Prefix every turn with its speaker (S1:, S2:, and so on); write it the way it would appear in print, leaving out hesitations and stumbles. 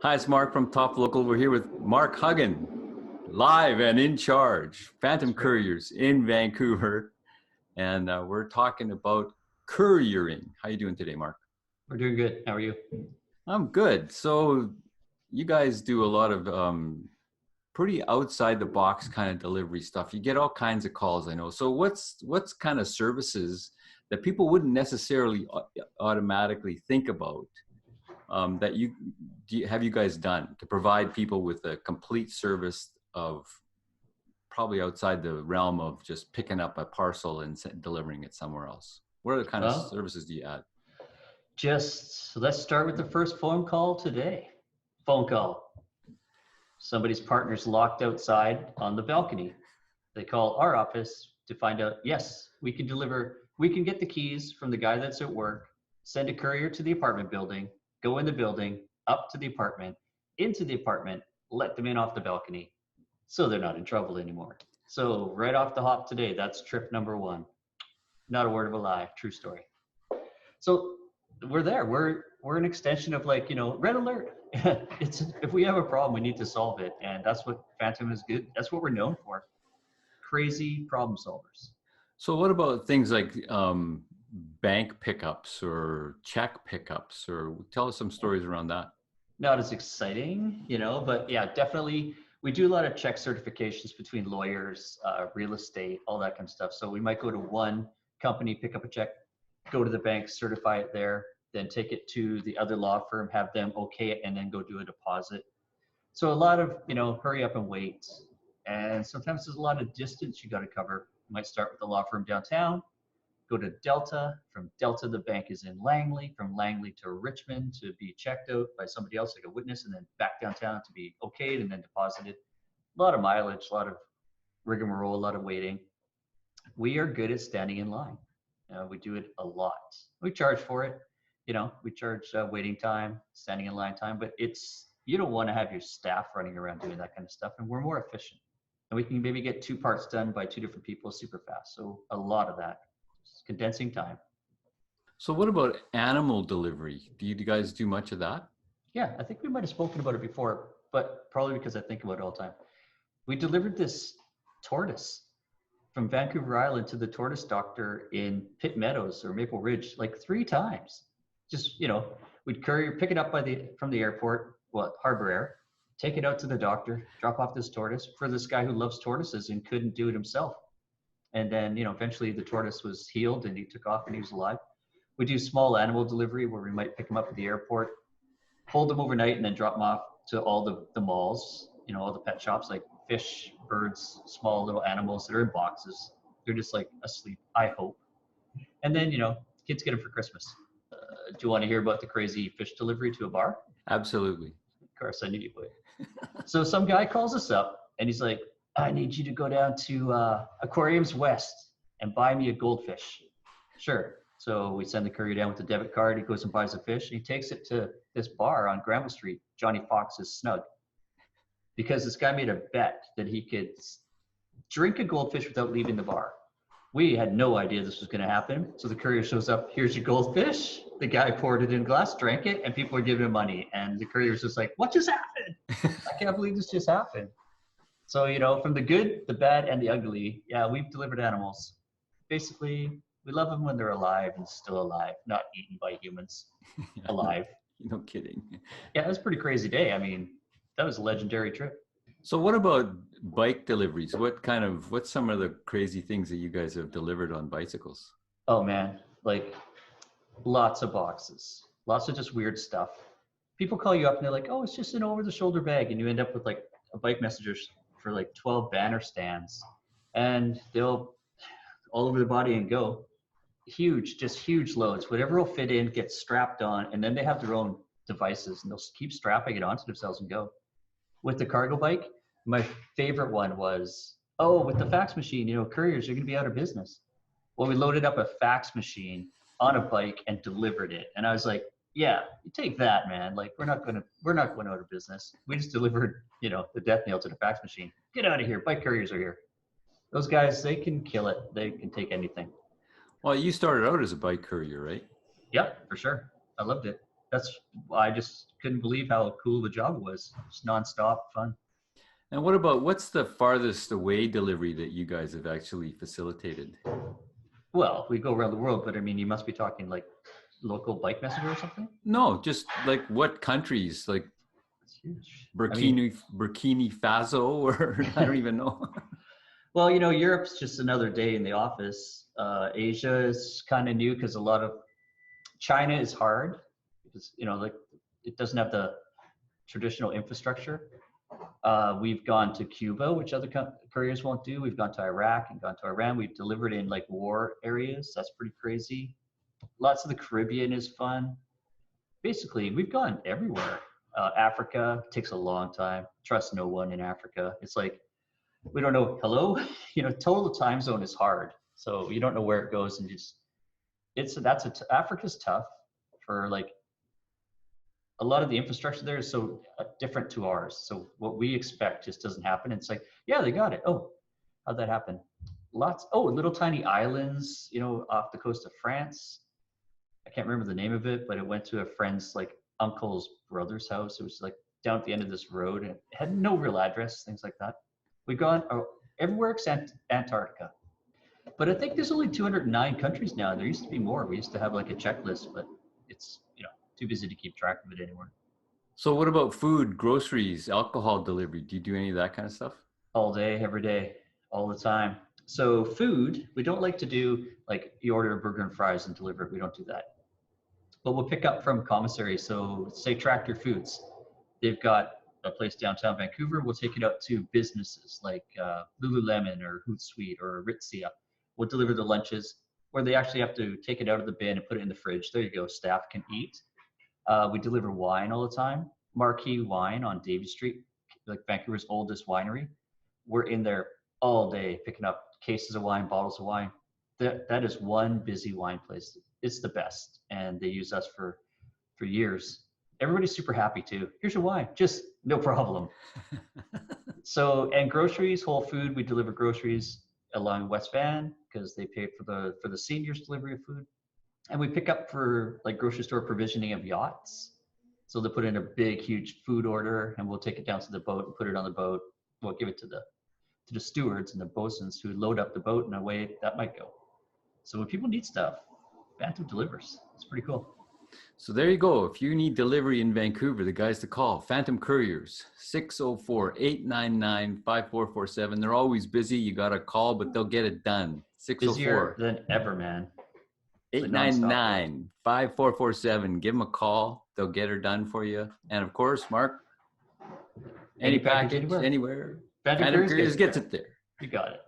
S1: Hi, it's Mark from Top Local. We're here with Mark Huggan, live and in charge, Phantom Couriers in Vancouver. And we're talking about couriering. How you doing today, Mark?
S2: We're doing good. How are you?
S1: I'm good. So you guys do a lot of pretty outside the box kind of delivery stuff. You get all kinds of calls, I know. So what's kind of services that people wouldn't necessarily automatically think about that have you guys done to provide people with a complete service of probably outside the realm of just picking up a parcel and delivering it somewhere else? What other kind of
S2: Well,
S1: services do you add?
S2: just let's start with the first phone call today. Phone call. Somebody's partner's locked outside on the balcony. They call our office to find out, yes, we can deliver, we can get the keys from the guy that's at work, send a courier to the apartment building, go in the building, up to the apartment, into the apartment, let them in off the balcony so they're not in trouble anymore. So right off the hop today, that's trip number one. Not a word of a lie, true story. So we're there. We're an extension of, like, red alert. It's if we have a problem, we need to solve it, and that's what Phantom is good. That's what we're known for. Crazy problem solvers.
S1: So what about things like bank pickups or check pickups, or tell us some stories around that?
S2: Not as exciting, but yeah, definitely. We do a lot of check certifications between lawyers, real estate, all that kind of stuff. So we might go to one company, pick up a check, go to the bank, certify it there, then take it to the other law firm, have them okay it, and then go do a deposit. So a lot of, hurry up and wait. And sometimes there's a lot of distance you got to cover. You might start with the law firm downtown, go to Delta. From Delta, the bank is in Langley. From Langley to Richmond to be checked out by somebody else, like a witness, and then back downtown to be okayed and then deposited. A lot of mileage, a lot of rigmarole, a lot of waiting. We are good at standing in line. We do it a lot. We charge for it. We charge waiting time, standing in line time, but you don't want to have your staff running around doing that kind of stuff, and we're more efficient. And we can maybe get 2 parts done by 2 different people super fast. So a lot of that, just condensing time.
S1: So what about animal delivery? Do you guys do much of that?
S2: Yeah, I think we might have spoken about it before, but probably because I think about it all the time. We delivered this tortoise from Vancouver Island to the tortoise doctor in Pitt Meadows or Maple Ridge like 3 times. Just, we'd courier, pick it up from the airport, Harbor Air, take it out to the doctor, drop off this tortoise for this guy who loves tortoises and couldn't do it himself. And then, eventually the tortoise was healed and he took off and he was alive. We do small animal delivery where we might pick them up at the airport, hold them overnight, and then drop them off to all the malls, all the pet shops, like fish, birds, small little animals that are in boxes. They're just like asleep, I hope. And then, kids get them for Christmas. Do you want to hear about the crazy fish delivery to a bar?
S1: Absolutely.
S2: Of course, I knew you would. So some guy calls us up and he's like, I need you to go down to Aquariums West and buy me a goldfish. Sure. So we send the courier down with the debit card. He goes and buys a fish. And he takes it to this bar on Granville Street, Johnny Fox's Snug, because this guy made a bet that he could drink a goldfish without leaving the bar. We had no idea this was going to happen. So the courier shows up, here's your goldfish. The guy poured it in a glass, drank it, and people were giving him money. And the courier was just like, what just happened? I can't believe this just happened. So, from the good, the bad, and the ugly, yeah, we've delivered animals. Basically, we love them when they're alive and still alive, not eaten by humans. Alive.
S1: No kidding.
S2: Yeah, it was a pretty crazy day. I mean, that was a legendary trip.
S1: So what about bike deliveries? What's some of the crazy things that you guys have delivered on bicycles?
S2: Oh man, like lots of boxes, lots of just weird stuff. People call you up and they're like, oh, it's just an over-the-shoulder bag. And you end up with like a bike messenger for like 12 banner stands. And they'll all over the body and go. Just huge loads. Whatever will fit in gets strapped on, and then they have their own devices and they'll keep strapping it onto themselves and go. With the cargo bike, my favorite one was, with the fax machine, couriers are going to be out of business. Well, we loaded up a fax machine on a bike and delivered it. And I was like, yeah, you take that, man. Like, we're not going out of business. We just delivered, the death nail to the fax machine. Get out of here. Bike couriers are here. Those guys, they can kill it. They can take anything.
S1: Well, you started out as a bike courier, right?
S2: Yeah, for sure. I loved it. I just couldn't believe how cool the job was. It's nonstop fun.
S1: And what's the farthest away delivery that you guys have actually facilitated?
S2: Well, we go around the world, but I mean, you must be talking like local bike messenger or something.
S1: No, just like what countries, like
S2: It's huge.
S1: Burkina Faso, or I don't even know.
S2: Well, Europe's just another day in the office. Asia is kind of new because a lot of China is hard because, like it doesn't have the traditional infrastructure. We've gone to Cuba, which other couriers won't do. We've gone to Iraq and gone to Iran. We've delivered in like war areas. That's pretty crazy. Lots of the Caribbean is fun. Basically, we've gone everywhere. Africa takes a long time. Trust no one in Africa. It's like, we don't know, hello? Total time zone is hard. So you don't know where it goes, and Africa's tough for like, a lot of the infrastructure there is so different to ours. So what we expect just doesn't happen. It's like, yeah, they got it. Oh, how'd that happen? Little tiny islands, off the coast of France. I can't remember the name of it, but it went to a friend's like uncle's brother's house. It was like down at the end of this road, and it had no real address, things like that. We've gone everywhere except Antarctica. But I think there's only 209 countries now. There used to be more. We used to have like a checklist, but it's, too busy to keep track of it anymore.
S1: So what about food, groceries, alcohol delivery? Do you do any of that kind of stuff?
S2: All day, every day, all the time. So food, we don't like to do like you order a burger and fries and deliver it. We don't do that. But we'll pick up from commissary. So say Tractor Foods. They've got a place downtown Vancouver. We'll take it out to businesses like Lululemon or Hootsuite or Aritzia. We'll deliver the lunches where they actually have to take it out of the bin and put it in the fridge. There you go. Staff can eat. We deliver wine all the time. Marquee Wine on Davie Street, like Vancouver's oldest winery. We're in there all day picking up cases of wine, bottles of wine. That is one busy wine place. It's the best, and they use us for years. Everybody's super happy too. Here's your wine, just no problem. So, and groceries, Whole Food, we deliver groceries along West Van because they pay for the seniors delivery of food. And we pick up for like grocery store provisioning of yachts. So they put in a big, huge food order, and we'll take it down to the boat and put it on the boat. We'll give it to the stewards and the bosuns who load up the boat, and away that might go. So when people need stuff, Phantom delivers. It's pretty cool.
S1: So there you go. If you need delivery in Vancouver, the guys to call, Phantom Couriers, 604-899-5447. They're always busy. You got to call, but they'll get it done. 604.
S2: Busier than ever, man.
S1: 899-5447. Give them a call. They'll get her done for you. And of course, Mark, any package, anywhere, Phantom Couriers gets it there.
S2: You got it.